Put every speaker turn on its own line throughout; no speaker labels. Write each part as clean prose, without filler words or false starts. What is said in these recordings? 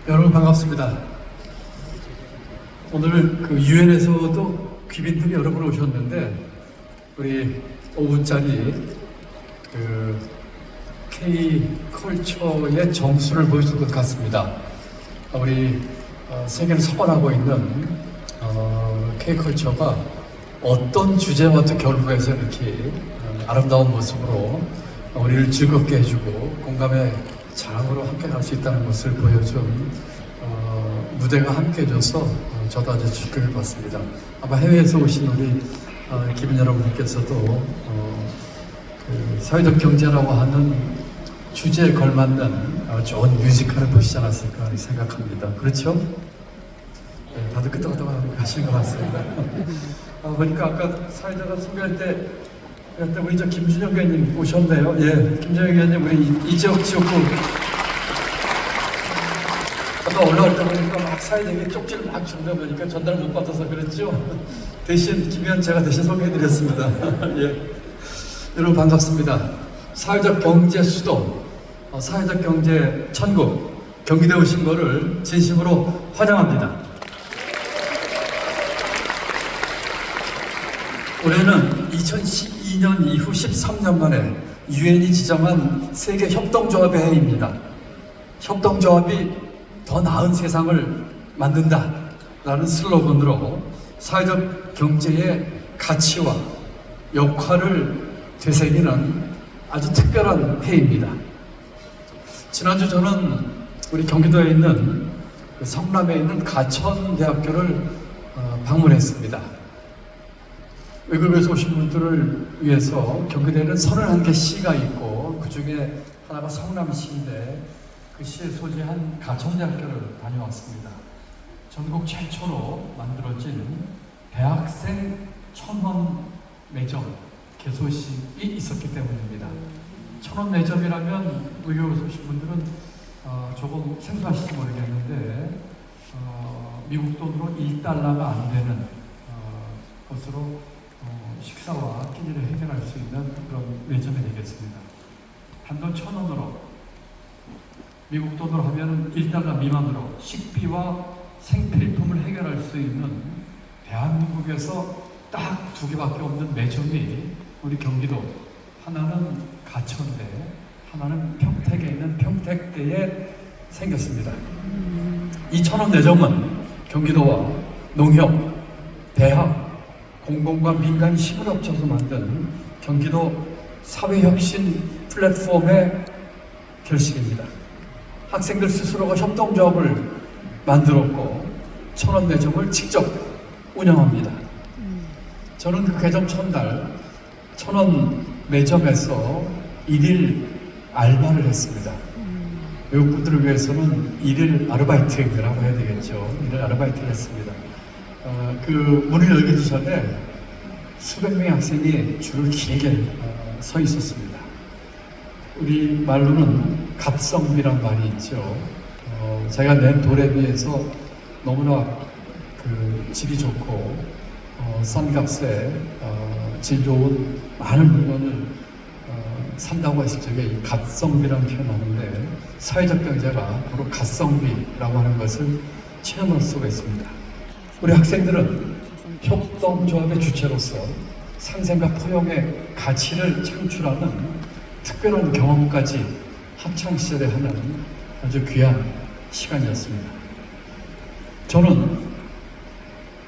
여러분 반갑습니다. 오늘 그 유엔에서도 귀빈들이 여러 분 오셨는데 우리 5분짜리 그 K 컬처의 정수를 보여줄 것 같습니다. 우리 세계를 석권하고 있는 K 컬처가 어떤 주제와도 결부해서 이렇게 아름다운 모습으로 우리를 즐겁게 해주고 공감의 장으로 함께 갈 수 있다는 것을 보여준 무대가 함께 해줘서 저도 아주 축복을 받습니다. 아마 해외에서 오신 우리 기빈 여러분께서도 그 사회적 경제라고 하는 주제에 걸맞는 좋은 뮤지컬을 보시지 않았을까 생각합니다. 그렇죠? 네, 다들 끄떡끄떡 하시는 것 같습니다. 보니까 아까 사회자가 소개할 때 우리 저 김준영 교수님 오셨네요. 예, 김준영 교수님 우리 이지역 지역구 아까 올라올 때 보니까 막 사회적인 쪽지를 막 준다 보니까 전달 못 받아서 그랬죠. 대신 김현 제가 대신 소개해드렸습니다. 예, 여러분 반갑습니다. 사회적 경제 수도, 사회적 경제 천국 경기도에 오신 거를 진심으로 환영합니다. 올해는 2012년 이후 13년 만에 유엔이 지정한 세계 협동조합의 해입니다. 협동조합이 더 나은 세상을 만든다 라는 슬로건으로 사회적 경제의 가치와 역할을 되새기는 아주 특별한 해입니다. 지난주 저는 우리 경기도에 있는 성남에 있는 가천대학교를 방문했습니다. 외국에서 오신 분들을 위해서 경기도에는 31개 시가 있고 그 중에 하나가 성남시인데 그 시에 소재한 가천대학교를 다녀왔습니다. 전국 최초로 만들어진 대학생 1000원 매점 개소식이 있었기 때문입니다. 1000원 매점이라면 외국에서 오신 분들은 조금 생소하실지 모르겠는데 미국 돈으로 1달러가 안 되는 것으로 식사와 끼니를 해결할 수 있는 그런 매점이 되겠습니다. 단돈 1000원으로 미국 돈으로 하면 1달러 미만으로 식비와 생필품을 해결할 수 있는 대한민국에서 딱 두 개밖에 없는 매점이 우리 경기도, 하나는 가천대, 하나는 평택에 있는 평택대에 생겼습니다. 이 1000원 매점은 경기도와 농협, 대학, 공공과 민간이 힘을 합쳐서 만든 경기도 사회혁신 플랫폼의 결실입니다. 학생들 스스로가 협동조합을 만들었고 1000원 매점을 직접 운영합니다. 저는 그 개점 첫날 1000원 매점에서 1일 알바를 했습니다. 외국분들을 위해서는 1일 아르바이트라고 해야 되겠죠. 1일 아르바이트를 했습니다. 그 문을 열기 전에 수백 명의 학생이 줄을 길게 서 있었습니다. 우리 말로는 갓성비란 말이 있죠. 제가 낸 돌에 비해서 너무나 그 질이 좋고 싼 값에 질 좋은 많은 물건을 산다고 했을 적에 이 갓성비라는 표현을 하는데 사회적 경제가 바로 갓성비라고 하는 것을 체험할 수가 있습니다. 우리 학생들은 협동조합의 주체로서 상생과 포용의 가치를 창출하는 특별한 경험까지 학창시절에 하는 아주 귀한 시간이었습니다. 저는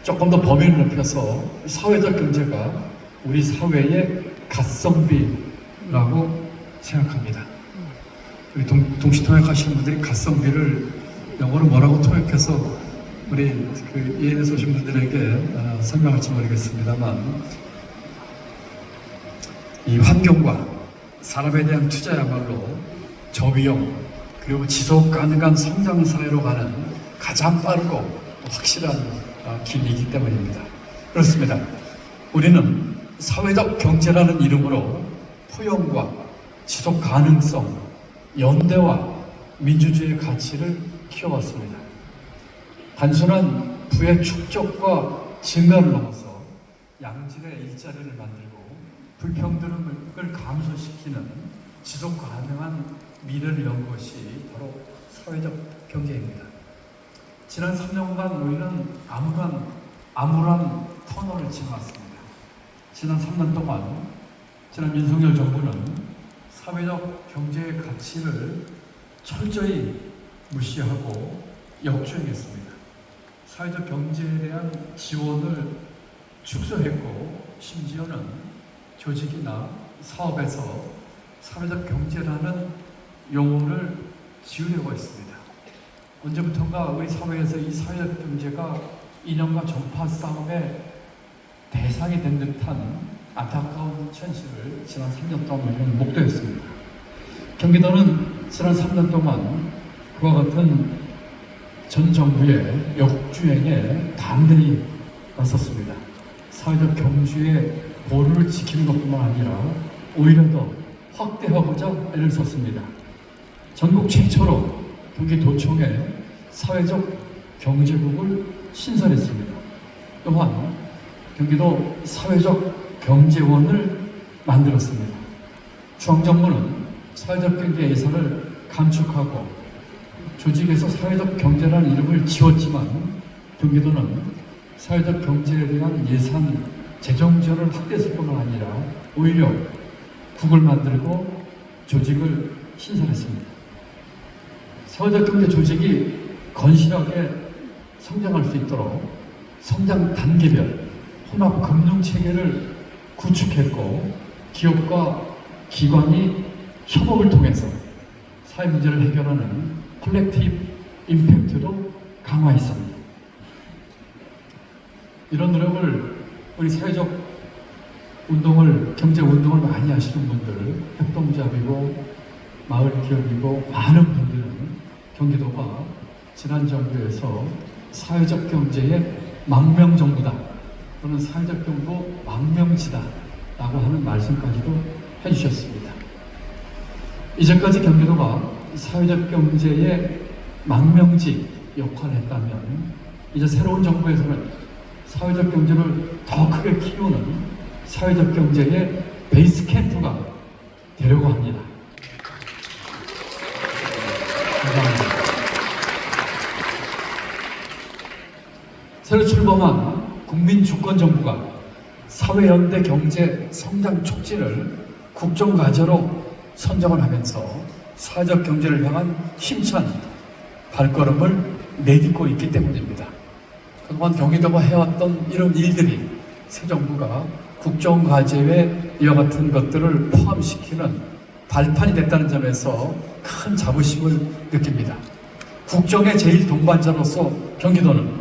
조금 더 범위를 높여서 사회적 경제가 우리 사회의 갓성비라고 생각합니다. 우리 동시 통역하시는 분들이 갓성비를 영어로 뭐라고 통역해서 우리 그 유엔에서 오신 분들에게 설명할지 모르겠습니다만 이 환경과 사람에 대한 투자야말로 저비용 그리고 지속 가능한 성장 사회로 가는 가장 빠르고 확실한 길이기 때문입니다. 그렇습니다. 우리는 사회적 경제라는 이름으로 포용과 지속 가능성, 연대와 민주주의의 가치를 키워왔습니다. 단순한 부의 축적과 증가를 넘어서 양질의 일자리를 만들고 불평등을 감소시키는 지속 가능한 미래를 연 것이 바로 사회적 경제입니다. 지난 3년간 우리는 암울한 터널을 지나왔습니다. 지난 3년 동안 지난 윤석열 정부는 사회적 경제의 가치를 철저히 무시하고 역주행했습니다. 사회적 경제에 대한 지원을 축소했고 심지어는 조직이나 사업에서 사회적 경제라는 용어를 지우려고 했습니다. 언제부턴가 우리 사회에서 이 사회적 경제가 이념과 정파 싸움의 대상이 된 듯한 안타까운 현실을 지난 3년 동안 우리는 목도했습니다. 경기도는 지난 3년 동안 그와 같은 전 정부의 역주행에 단단히 나섰습니다. 사회적 경주의 보루를 지키는 것뿐만 아니라 오히려 더 확대하고자 애를 썼습니다. 전국 최초로 경기도청에 사회적 경제국을 신설했습니다. 또한 경기도 사회적 경제원을 만들었습니다. 중앙정부는 사회적 경제 예산을 감축하고 조직에서 사회적 경제라는 이름을 지웠지만 경기도는 사회적 경제에 대한 예산 재정 지원을 확대했을 뿐만 아니라 오히려 국을 만들고 조직을 신설했습니다. 사회적 경제 조직이 건실하게 성장할 수 있도록 성장 단계별 혼합 금융 체계를 구축했고 기업과 기관이 협업을 통해서 사회 문제를 해결하는 콜렉티브 임팩트도 강화했습니다. 이런 노력을 우리 사회적 운동을, 경제 운동을 많이 하시는 분들, 협동조합이고 마을 기업이고 많은 분들은 경기도가 지난 정부에서 사회적 경제의 망명정부다 또는 사회적 경부 망명지다 라고 하는 말씀까지도 해주셨습니다. 이제까지 경기도가 사회적 경제의 망명지 역할을 했다면 이제 새로운 정부에서는 사회적 경제를 더 크게 키우는 사회적 경제의 베이스 캠프가 되려고 합니다. 감사합니다. 새로 출범한 국민주권정부가 사회연대 경제 성장 촉진을 국정과제로 선정을 하면서 사회적 경제를 향한 힘찬 발걸음을 내딛고 있기 때문입니다. 그동안 경기도가 해왔던 이런 일들이 새 정부가 국정과제에 이와 같은 것들을 포함시키는 발판이 됐다는 점에서 큰 자부심을 느낍니다. 국정의 제1 동반자로서 경기도는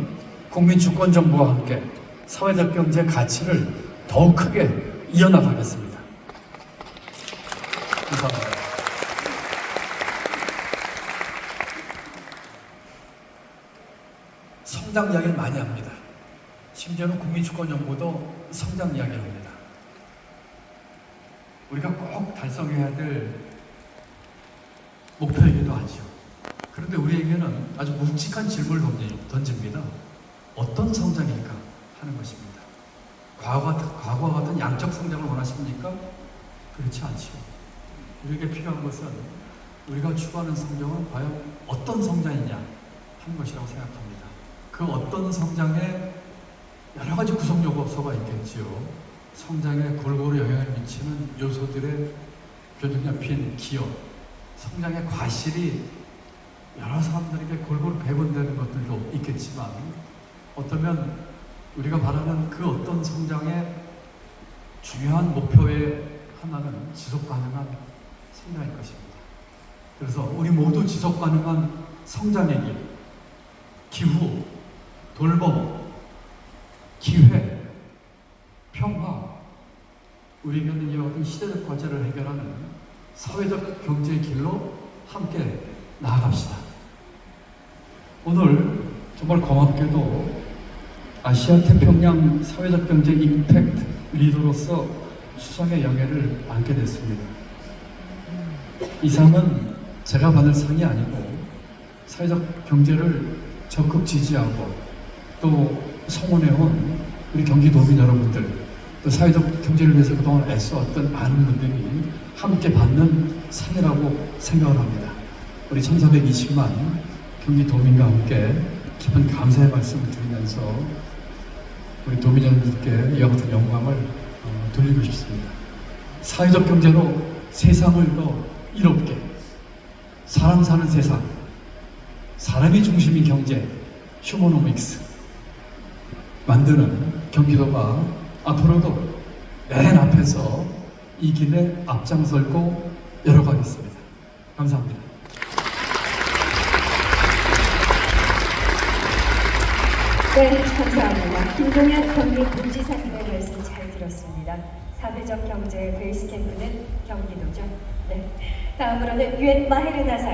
국민주권정부와 함께 사회적 경제 가치를 더욱 크게 이어나가겠습니다. 감사합니다. 성장 이야기를 많이 합니다. 심지어는 국민주권정부도 성장 이야기를 합니다. 우리가 꼭 달성해야 될 목표이기도 하죠. 그런데 우리에게는 아주 묵직한 질문을 던집니다. 어떤 성장일까 하는 것입니다. 과거와 같은 양적 성장을 원하십니까? 그렇지 않죠. 우리에게 필요한 것은 우리가 추구하는 성장은 과연 어떤 성장이냐 하는 것이라고 생각합니다. 그 어떤 성장에 여러 가지 구성 요소가 있겠지요. 성장에 골고루 영향을 미치는 요소들의 교정잡힌 기업, 성장의 과실이 여러 사람들에게 골고루 배분되는 것들도 있겠지만 어쩌면 우리가 바라는 그 어떤 성장의 중요한 목표의 하나는 지속 가능한 성장일 것입니다. 그래서 우리 모두 지속 가능한 성장의 길, 기후, 돌봄, 기회, 평화, 우리에게는 이와 같은 시대적 과제를 해결하는 사회적 경제의 길로 함께 나아갑시다. 오늘 정말 고맙게도 아시아 태평양 사회적 경제 임팩트 리더로서 수상의 영예를 안게 됐습니다. 이 상은 제가 받을 상이 아니고 사회적 경제를 적극 지지하고 또 성원해온 우리 경기도민 여러분들, 또 사회적 경제를 위해서 그동안 애써왔던 많은 분들이 함께 받는 상이라고 생각을 합니다. 우리 1420만 경기도민과 함께 깊은 감사의 말씀을 드리면서 우리 도민여러분께 이와 같은 영광을 돌리고 싶습니다. 사회적 경제로 세상을 더 이롭게 사람 사는 세상, 사람이 중심인 경제, 휴머노믹스 만드는 경기도가 앞으로도 맨 앞에서 이 길에 앞장설고 열어가겠습니다. 감사합니다.
네, 감사합니다. 김동연 경기도지사님의 말씀 잘 들었습니다. 사회적 경제 베이스 캠프는 경기도죠. 네. 다음으로는 유엔 마헤르나살